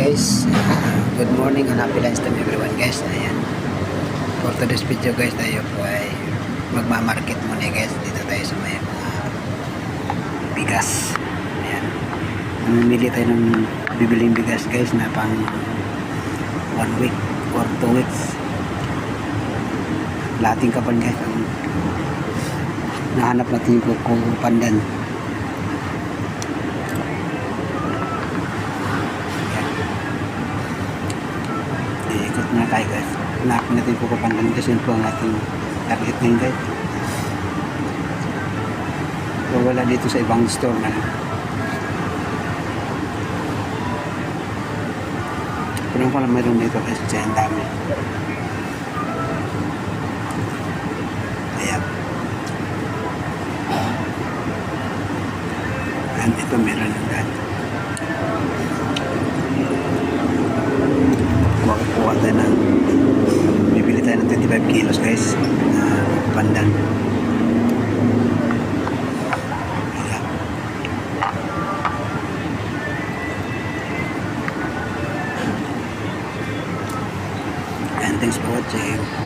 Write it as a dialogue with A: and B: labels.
A: guys. Good morning and happy lunchtime everyone guys. Ayan. For today's video guys, tayo po ay magmamarket muna guys. Dito tayo sa may mga bigas. Ayan. Mamimili tayo ng bibiling bigas guys na pang 1 week or 2 weeks. Lating kapan guys. Nahanap natin yung kupandan. Ikot na tayo guys. Hanapin natin yung kupandan kasi yun po ang ating target ngayon guys. So, wala dito sa ibang store na. Pero pala mayroon dito guys. Kasi ang dami. Ayan. And ito meron ng daan. Kuha tayo ng bibili tayo ng 25 kilos guys pandan. Ayan. And thanks for watching.